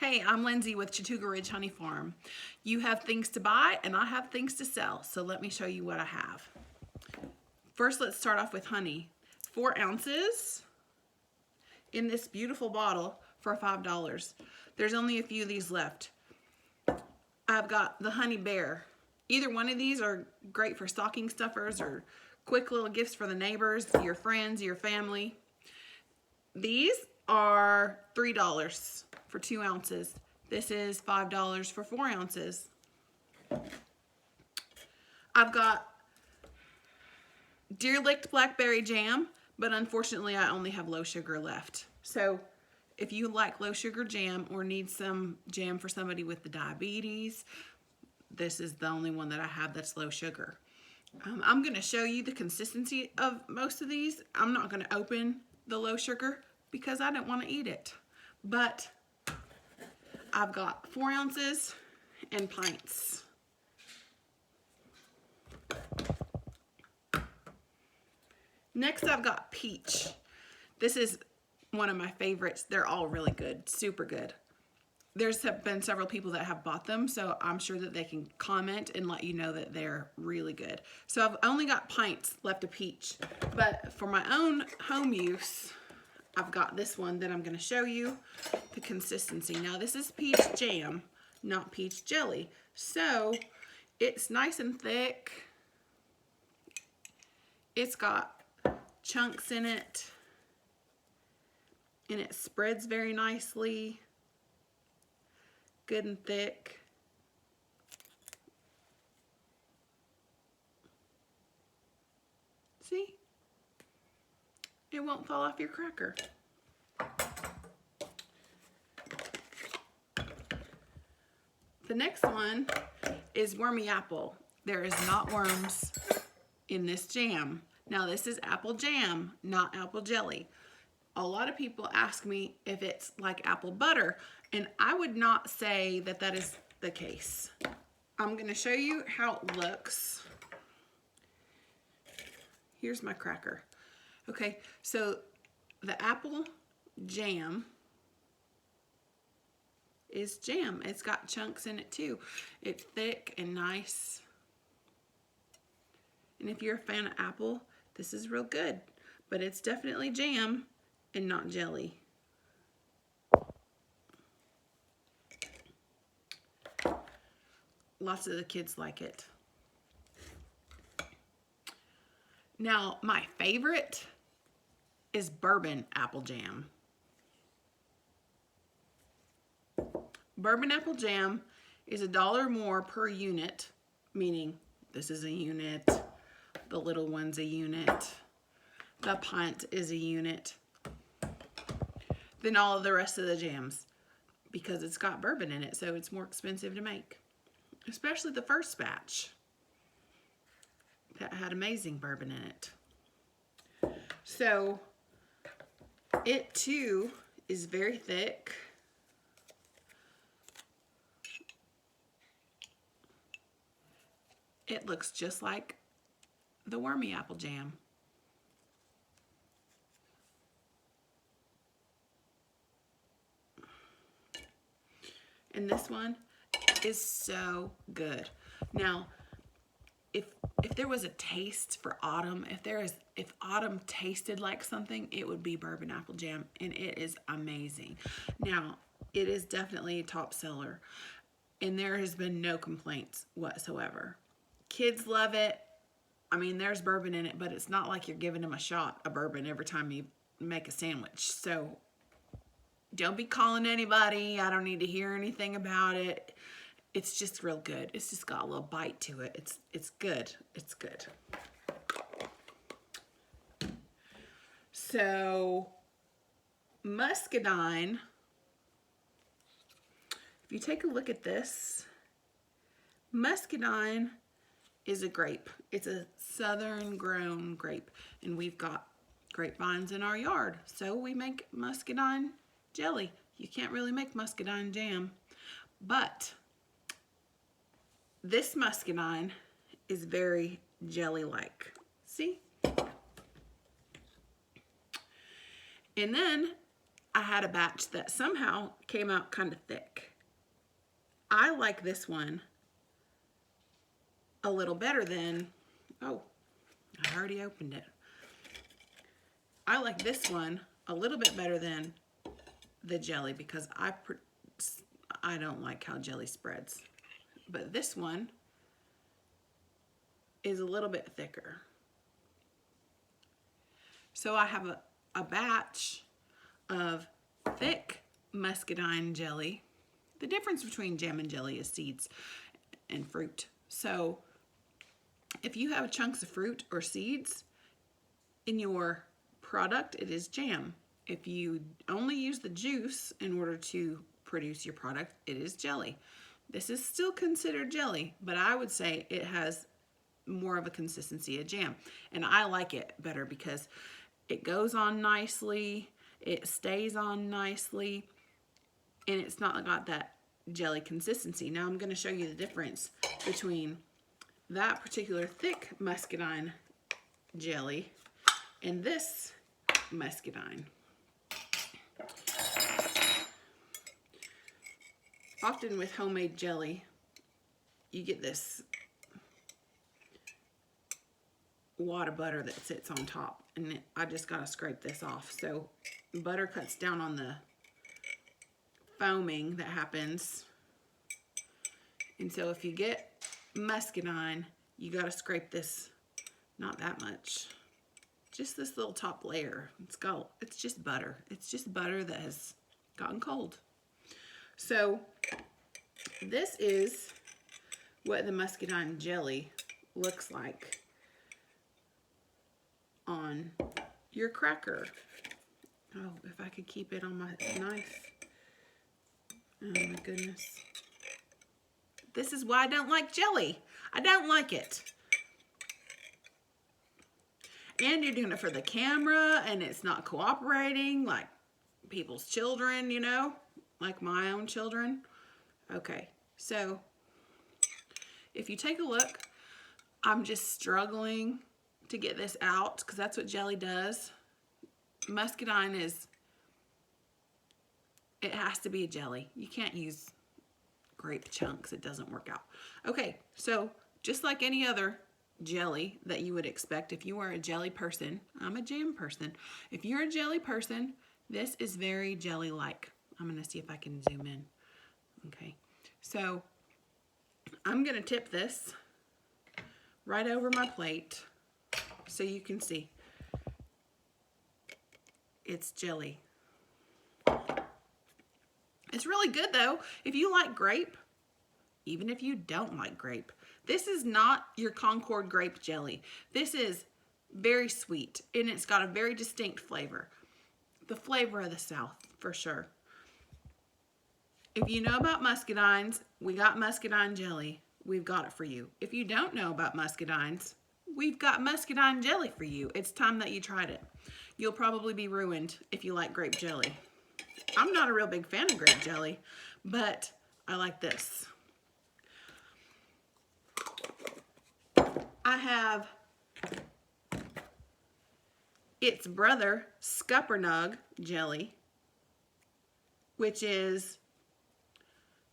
Hey, I'm Lindsay with Chattooga Ridge Honey Farm. You have things to buy and I have things to sell, so let me show you what I have. First, let's start off with honey. 4 ounces in this beautiful bottle for $5. There's only a few of these left. I've got the Honey Bear. Either one of these are great for stocking stuffers or quick little gifts for the neighbors, your friends, your family. These are $3 for 2 ounces. This is $5 for 4 ounces. I've got Deer Licked Blackberry Jam, but unfortunately I only have low sugar left. So if you like low sugar jam or need some jam for somebody with the diabetes, this is the only one that I have that's low sugar. I'm going to show you the consistency of most of these. I'm not going to open the low sugar because I don't want to eat it. But I've got 4 ounces and pints. Next I've got peach. This is one of my favorites. They're all really good, super good. There's been several people that have bought them, so I'm sure that they can comment and let you know that they're really good. So I've only got pints left of peach, but for my own home use, I've got this one that I'm going to show you the consistency. Now this is peach jam, not peach jelly. So it's nice and thick. It's got chunks in it, and it spreads very nicely. Good and thick. See? It won't fall off your cracker. The next one is wormy apple. There is not worms in this jam. Now this is apple jam, not apple jelly. A lot of people ask me if it's like apple butter, and I would not say that that is the case. I'm going to show you how it looks. Here's my cracker. Okay, so the apple jam is jam. It's got chunks in it too. It's thick and nice. And if you're a fan of apple, this is real good. But it's definitely jam and not jelly. Lots of the kids like it. Now, my favorite is bourbon apple jam. Bourbon apple jam is $1 more per unit, meaning this is a unit, the little one's a unit, the pint is a unit, than all of the rest of the jams, because it's got bourbon in it, so it's more expensive to make. Especially the first batch that had amazing bourbon in it. So it too is very thick. It looks just like the wormy apple jam. And this one is so good. Now, if there was a taste for autumn, if autumn tasted like something, it would be bourbon apple jam, and it is amazing. Now, it is definitely a top seller, and there has been no complaints whatsoever. Kids love it. I mean, there's bourbon in it, but it's not like you're giving them a shot of bourbon every time you make a sandwich. So don't be calling anybody. I don't need to hear anything about it. It's just real good. It's just got a little bite to it. It's good. It's good. So muscadine, if you take a look at this, muscadine is a grape. It's a southern grown grape, and we've got grapevines in our yard, so we make muscadine jelly. You can't really make muscadine jam, but this muscadine is very jelly-like. See? And then I had a batch that somehow came out kind of thick. I like this one a little better than, oh, I already opened it. I like this one a little bit better than the jelly because I don't like how jelly spreads. But this one is a little bit thicker. So I have a batch of thick muscadine jelly. The difference between jam and jelly is seeds and fruit. So if you have chunks of fruit or seeds in your product, it is jam. If you only use the juice in order to produce your product, it is jelly. This is still considered jelly, but I would say it has more of a consistency of jam. And I like it better because it goes on nicely, it stays on nicely, and it's not got that jelly consistency. Now I'm going to show you the difference between that particular thick muscadine jelly and this muscadine. Often with homemade jelly, you get this wad of butter that sits on top, and I just gotta scrape this off. So butter cuts down on the foaming that happens, and so if you get muscadine, you gotta scrape this, not that much, just this little top layer. It's just butter. It's just butter that has gotten cold. So this is what the muscadine jelly looks like on your cracker. Oh, if I could keep it on my knife. Oh my goodness. This is why I don't like jelly. I don't like it. And you're doing it for the camera, and it's not cooperating like people's children, you know, like my own children. Okay, so if you take a look, I'm just struggling to get this out because that's what jelly does. Muscadine it has to be a jelly. You can't use grape chunks. It doesn't work out. Okay, so just like any other jelly that you would expect if you were a jelly person, I'm a jam person. If you're a jelly person, this is very jelly-like. I'm going to see if I can zoom in. Okay, so I'm going to tip this right over my plate so you can see. It's jelly. It's really good though. If you like grape, even if you don't like grape, this is not your Concord grape jelly. This is very sweet, and it's got a very distinct flavor. The flavor of the South, for sure. If you know about muscadines, we got muscadine jelly. We've got it for you. If you don't know about muscadines, we've got muscadine jelly for you. It's time that you tried it. You'll probably be ruined if you like grape jelly. I'm not a real big fan of grape jelly, but I like this. I have its brother, Scuppernug jelly, which is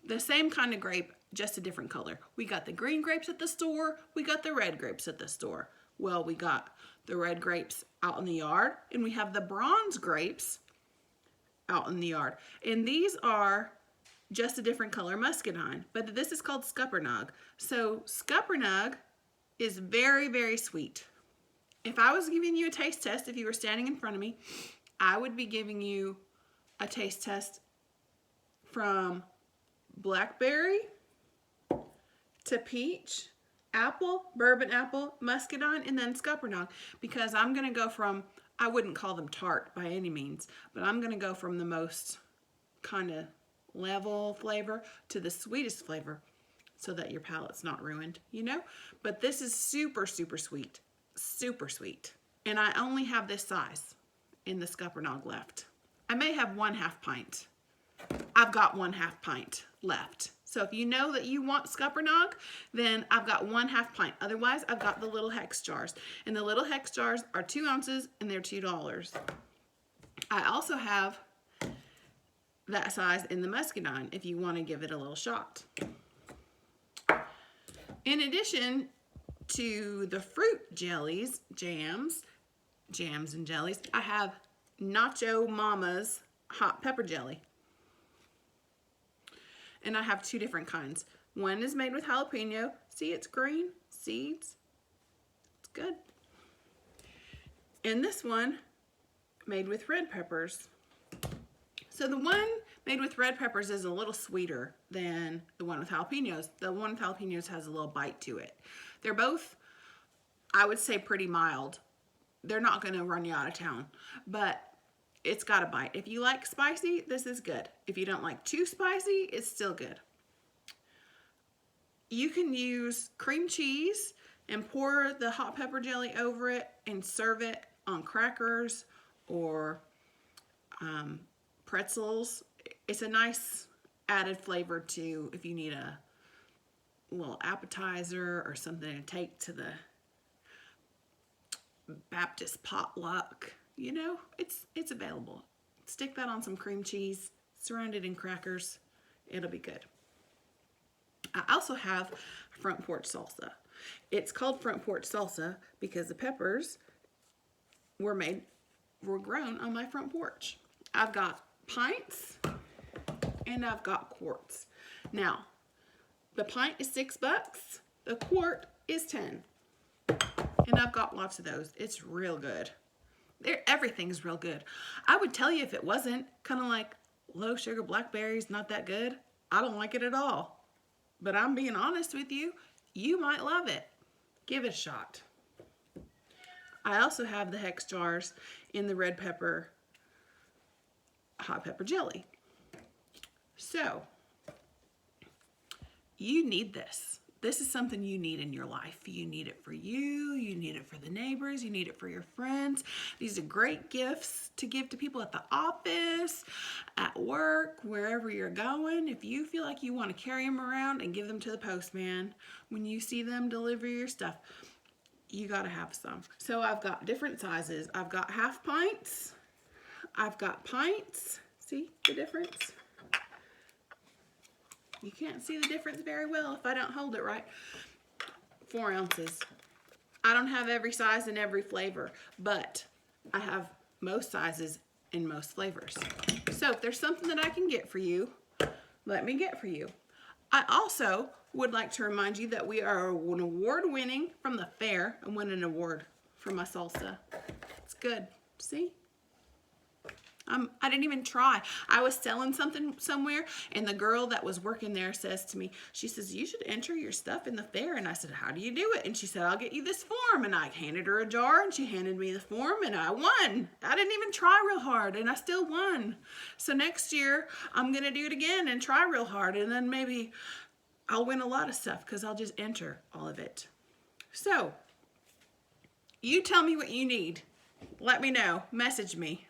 the same kind of grape, just a different color. We got the green grapes at the store. We got the red grapes at the store. Well, we got the red grapes out in the yard, and we have the bronze grapes out in the yard. And these are just a different color muscadine, but this is called Scuppernug. So Scuppernug is very, very sweet. If I was giving you a taste test, if you were standing in front of me, I would be giving you a taste test from blackberry to peach, apple, bourbon apple, muscadine, and then Scuppernug, because I'm going to go from, I wouldn't call them tart by any means, but I'm going to go from the most kind of level flavor to the sweetest flavor so that your palate's not ruined, you know? But this is super, super sweet. Super sweet. And I only have this size in the Scuppernug left. I may have 1/2 pint. I've got 1/2 pint left. So if you know that you want Scuppernug, then I've got 1/2 pint. Otherwise, I've got the little hex jars. And the little hex jars are 2 ounces and they're $2. I also have that size in the muscadine if you want to give it a little shot. In addition to the fruit jellies, jams and jellies, I have Nacho Mama's hot pepper jelly. And I have two different kinds. One is made with jalapeno. See, it's green, seeds. It's good. And this one made with red peppers. So the one made with red peppers is a little sweeter than the one with jalapenos. The one with jalapenos has a little bite to it. They're both, I would say, pretty mild. They're not going to run you out of town, but it's got a bite. If you like spicy, this is good. If you don't like too spicy, it's still good. You can use cream cheese and pour the hot pepper jelly over it and serve it on crackers or pretzels. It's a nice added flavor to if you need a little appetizer or something to take to the Baptist potluck. You know, it's available. Stick that on some cream cheese, surround it in crackers. It'll be good. I also have front porch salsa. It's called front porch salsa because the peppers were grown on my front porch. I've got pints and I've got quarts. Now, the pint is $6. The quart is $10. And I've got lots of those. It's real good. Everything's real good. I would tell you if it wasn't, kind of like low sugar blackberries, not that good. I don't like it at all. But I'm being honest with you, you might love it. Give it a shot. I also have the hex jars in the red pepper, hot pepper jelly. So, you need this. This is something you need in your life. You need it for you need it for the neighbors, you need it for your friends. These are great gifts to give to people at the office, at work, wherever you're going. If you feel like you want to carry them around and give them to the postman when you see them deliver your stuff, you got to have some. So I've got different sizes. I've got half pints. I've got pints. See the difference? You can't see the difference very well if I don't hold it right. 4 ounces. I don't have every size and every flavor, but I have most sizes and most flavors. So if there's something that I can get for you, let me get for you. I also would like to remind you that we are an award winning from the fair. I won an award for my salsa. It's good. See? I didn't even try. I was selling something somewhere, and the girl that was working there says to me, she says, you should enter your stuff in the fair. And I said, how do you do it? And she said, I'll get you this form. And I handed her a jar, and she handed me the form, and I won. I didn't even try real hard, and I still won. So next year, I'm going to do it again and try real hard, and then maybe I'll win a lot of stuff because I'll just enter all of it. So, you tell me what you need. Let me know. Message me.